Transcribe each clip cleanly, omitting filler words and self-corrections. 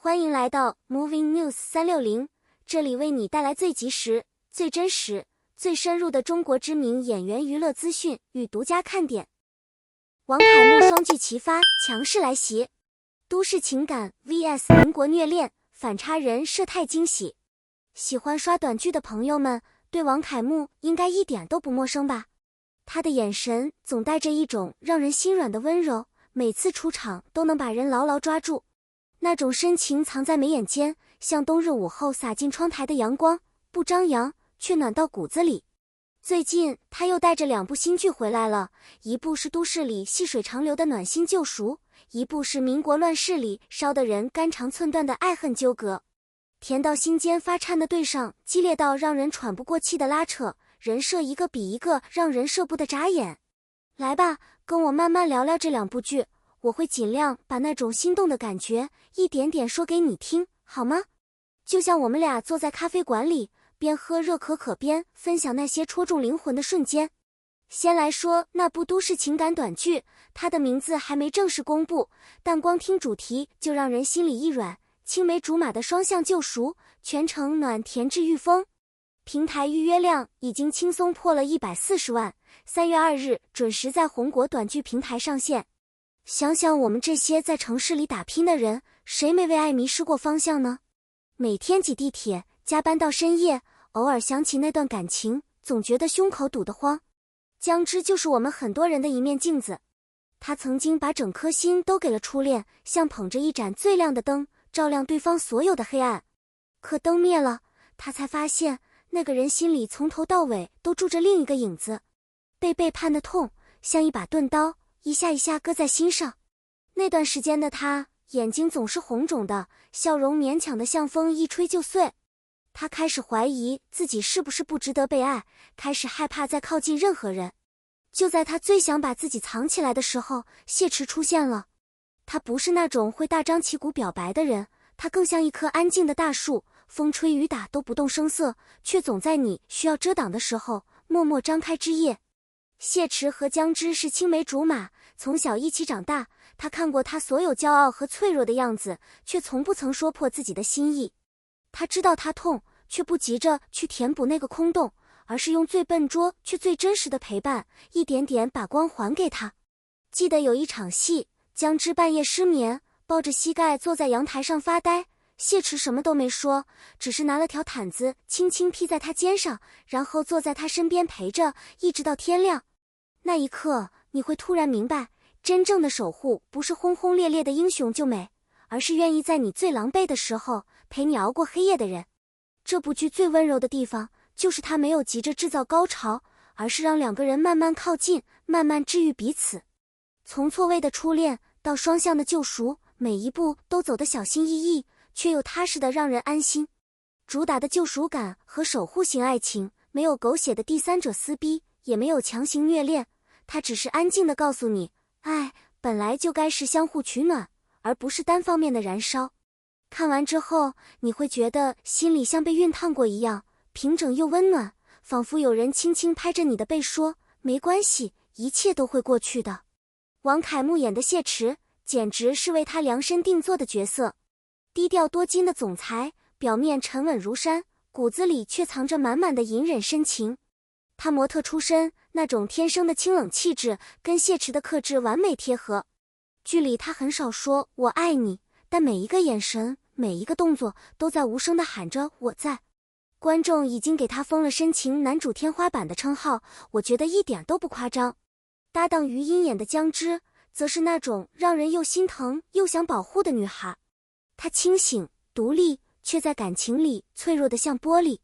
欢迎来到 Moving News 360，这里为你带来最及时、最真实、最深入的中国知名演员娱乐资讯与独家看点。王凯木双剧齐发，强势来袭，都市情感 vs 民国虐恋，反差人设太惊喜。喜欢刷短剧的朋友们，对王凯木应该一点都不陌生吧？他的眼神总带着一种让人心软的温柔，每次出场都能把人牢牢抓住。那种深情藏在眉眼间，像冬日午后洒进窗台的阳光，不张扬，却暖到骨子里。最近他又带着2部新剧回来了，一部是都市里细水长流的暖心救赎，一部是民国乱世里烧得人肝肠寸断的爱恨纠葛。甜到心间发颤的对上，激烈到让人喘不过气的拉扯，人设一个比一个让人舍不得眨眼。来吧，跟我慢慢聊聊这2部剧，我会尽量把那种心动的感觉一点点说给你听，好吗？就像我们俩坐在咖啡馆里，边喝热可可边分享那些戳中灵魂的瞬间。先来说那部都市情感短剧，它的名字还没正式公布，但光听主题就让人心里一软，青梅竹马的双向救赎，全程暖甜治愈风。平台预约量已经轻松破了140万，3月2日准时在红果短剧平台上线。想想我们这些在城市里打拼的人，谁没为爱迷失过方向呢？每天挤地铁，加班到深夜，偶尔想起那段感情，总觉得胸口堵得慌。姜汁就是我们很多人的一面镜子，他曾经把整颗心都给了初恋，像捧着一盏最亮的灯，照亮对方所有的黑暗。可灯灭了，他才发现那个人心里从头到尾都住着另一个影子。被背叛的痛，像一把钝刀，一下一下割在心上。那段时间的他，眼睛总是红肿的，笑容勉强的像风一吹就碎。他开始怀疑自己是不是不值得被爱，开始害怕再靠近任何人。就在他最想把自己藏起来的时候，谢池出现了。他不是那种会大张旗鼓表白的人，他更像一棵安静的大树，风吹雨打都不动声色，却总在你需要遮挡的时候默默张开枝叶。谢池和姜汁是青梅竹马，从小一起长大，他看过他所有骄傲和脆弱的样子，却从不曾说破自己的心意。他知道他痛，却不急着去填补那个空洞，而是用最笨拙却最真实的陪伴，一点点把光还给他。记得有一场戏，姜汁半夜失眠，抱着膝盖坐在阳台上发呆，谢池什么都没说，只是拿了条毯子轻轻披在他肩上，然后坐在他身边陪着，一直到天亮。那一刻，你会突然明白，真正的守护不是轰轰烈烈的英雄救美，而是愿意在你最狼狈的时候陪你熬过黑夜的人。这部剧最温柔的地方，就是他没有急着制造高潮，而是让2个人慢慢靠近，慢慢治愈彼此。从错位的初恋到双向的救赎，每一步都走得小心翼翼，却又踏实的让人安心。主打的救赎感和守护型爱情，没有狗血的第三者撕逼，也没有强行虐恋，它只是安静地告诉你，爱本来就该是相互取暖，而不是单方面的燃烧。看完之后，你会觉得心里像被熨烫过一样，平整又温暖，仿佛有人轻轻拍着你的背说，没关系，一切都会过去的。王凯木演的谢池，简直是为他量身定做的角色。低调多金的总裁，表面沉稳如山，骨子里却藏着满满的隐忍深情。他模特出身，那种天生的清冷气质跟谢池的克制完美贴合。剧里他很少说我爱你，但每一个眼神，每一个动作都在无声地喊着我在。观众已经给他封了深情男主天花板的称号，我觉得一点都不夸张。搭档于茵演的姜汁，则是那种让人又心疼又想保护的女孩。她清醒独立，却在感情里脆弱得像玻璃。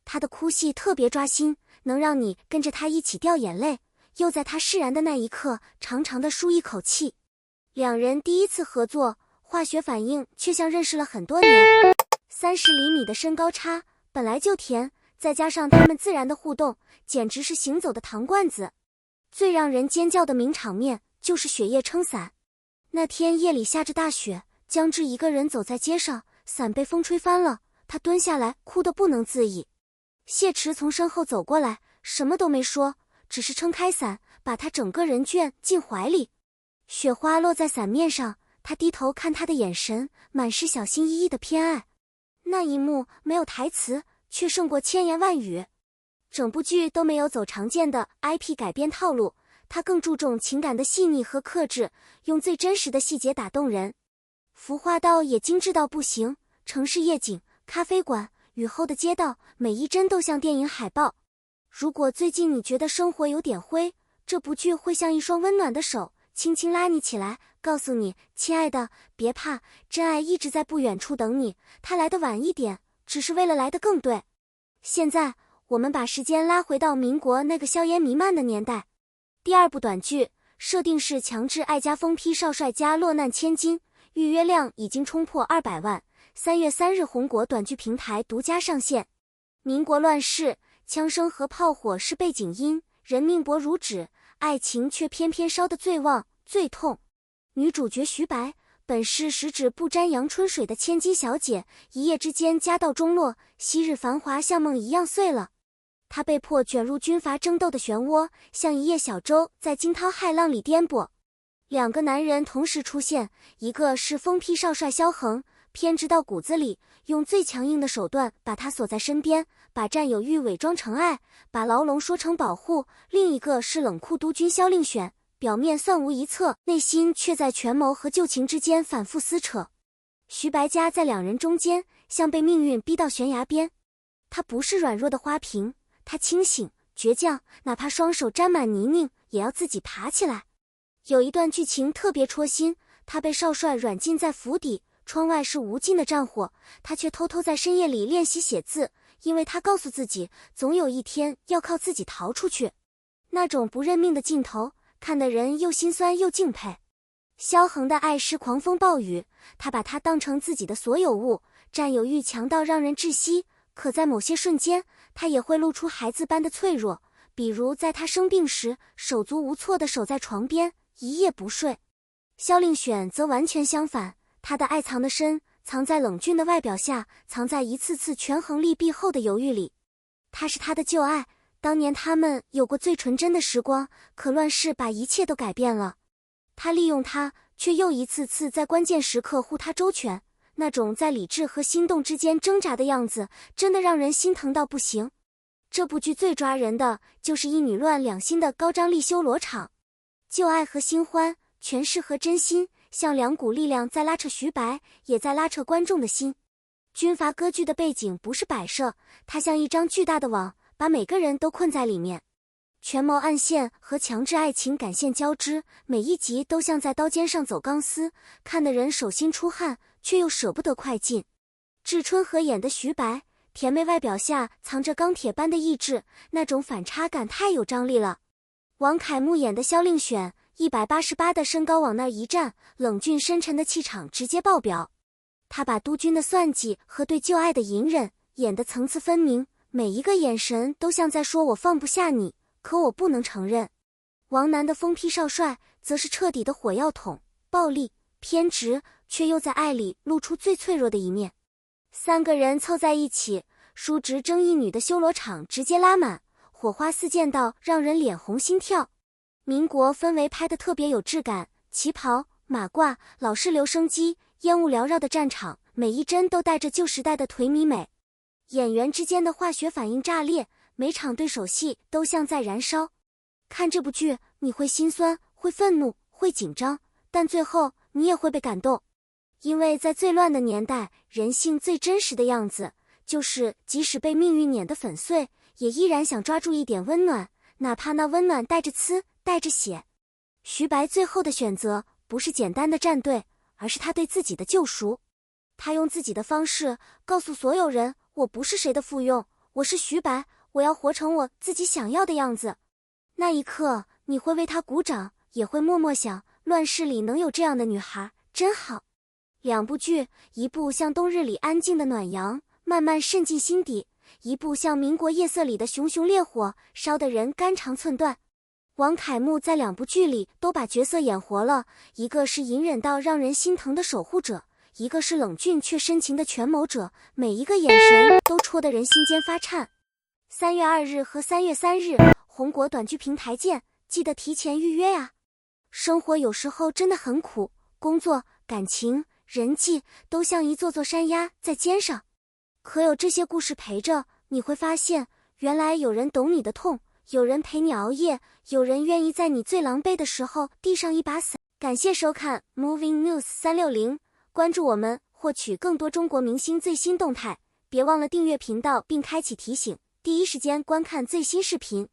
她的哭戏特别抓心，能让你跟着她一起掉眼泪，又在她释然的那一刻长长的舒一口气。2人第一次合作，化学反应却像认识了很多年。30厘米的身高差本来就甜，再加上他们自然的互动，简直是行走的糖罐子。最让人尖叫的名场面就是雪夜撑伞。那天夜里下着大雪，姜汁一个人走在街上，伞被风吹翻了，他蹲下来哭得不能自已。谢池从身后走过来，什么都没说，只是撑开伞，把他整个人卷进怀里。雪花落在伞面上，他低头看他的眼神，满是小心翼翼的偏爱。那一幕没有台词，却胜过千言万语。整部剧都没有走常见的 IP 改编套路，它更注重情感的细腻和克制，用最真实的细节打动人。服化道也精致到不行，城市夜景、咖啡馆、雨后的街道，每一帧都像电影海报。如果最近你觉得生活有点灰，这部剧会像一双温暖的手，轻轻拉你起来，告诉你，亲爱的，别怕，真爱一直在不远处等你，它来得晚一点，只是为了来得更对。现在，我们把时间拉回到民国那个硝烟弥漫的年代。第二部短剧，设定是强制爱家疯批少帅家落难千金，预约量已经冲破200万，3月3日红果短剧平台独家上线。民国乱世，枪声和炮火是背景音，人命薄如纸，爱情却偏偏烧得最旺最痛。女主角徐白本是十指不沾阳春水的千金小姐，一夜之间家道中落，昔日繁华像梦一样碎了。她被迫卷入军阀争斗的漩涡，像一叶小舟在惊涛骇浪里颠簸。两个男人同时出现，一个是疯批少帅萧恒，偏执到骨子里，用最强硬的手段把他锁在身边，把占有欲伪装成爱，把牢笼说成保护；另一个是冷酷督军萧令选，表面算无一策，内心却在权谋和旧情之间反复撕扯。徐白家在两人中间，像被命运逼到悬崖边。他不是软弱的花瓶，他清醒倔强，哪怕双手沾满泥泞，也要自己爬起来。有一段剧情特别戳心，他被少帅软禁在府邸，窗外是无尽的战火，他却偷偷在深夜里练习写字，因为他告诉自己，总有一天要靠自己逃出去。那种不认命的劲头，看得人又心酸又敬佩。萧恒的爱是狂风暴雨，他把他当成自己的所有物，占有欲强到让人窒息，可在某些瞬间，他也会露出孩子般的脆弱，比如在他生病时，手足无措地守在床边，一夜不睡。萧令选则完全相反，他的爱藏得深，藏在冷峻的外表下，藏在一次次权衡利弊后的犹豫里。他是他的旧爱，当年他们有过最纯真的时光，可乱世把一切都改变了。他利用他，却又一次次在关键时刻护他周全，那种在理智和心动之间挣扎的样子，真的让人心疼到不行。这部剧最抓人的就是一女乱两心的高张力修罗场，旧爱和新欢，权势和真心，像两股力量在拉扯徐白，也在拉扯观众的心。军阀割据的背景不是摆设，它像一张巨大的网，把每个人都困在里面。权谋暗线和强制爱情感线交织，每一集都像在刀尖上走钢丝，看得人手心出汗，却又舍不得快进。致春和演的徐白，甜妹外表下藏着钢铁般的意志，那种反差感太有张力了。王凯木演的萧令选，188的身高往那儿一站，冷峻深沉的气场直接爆表。他把督军的算计和对旧爱的隐忍演得层次分明，每一个眼神都像在说我放不下你，可我不能承认。王楠的疯批少帅则是彻底的火药桶，暴力偏执，却又在爱里露出最脆弱的一面。三个人凑在一起，叔侄争一女的修罗场直接拉满，火花四溅到让人脸红心跳。民国氛围拍得特别有质感，旗袍、马褂、老式留声机，烟雾缭绕的战场，每一帧都带着旧时代的颓靡美。演员之间的化学反应炸裂，每场对手戏都像在燃烧。看这部剧，你会心酸，会愤怒，会紧张，但最后你也会被感动。因为在最乱的年代，人性最真实的样子，就是即使被命运碾得粉碎，也依然想抓住一点温暖，哪怕那温暖带着刺，带着血。徐白最后的选择，不是简单的站队，而是他对自己的救赎。他用自己的方式告诉所有人，我不是谁的附庸，我是徐白，我要活成我自己想要的样子。那一刻，你会为他鼓掌，也会默默想，乱世里能有这样的女孩，真好。两部剧，一部像冬日里安静的暖阳，慢慢渗进心底，一部像民国夜色里的熊熊烈火，烧得人肝肠寸断。王凯木在两部剧里都把角色演活了，一个是隐忍到让人心疼的守护者，一个是冷峻却深情的权谋者，每一个眼神都戳得人心间发颤。3月2日和3月3日，红果短剧平台见，记得提前预约呀。生活有时候真的很苦，工作、感情、人际都像一座座山压在肩上。可有这些故事陪着，你会发现，原来有人懂你的痛，有人陪你熬夜，有人愿意在你最狼狈的时候递上一把伞。感谢收看 Moving News 360，关注我们，获取更多中国明星最新动态。别忘了订阅频道并开启提醒，第一时间观看最新视频。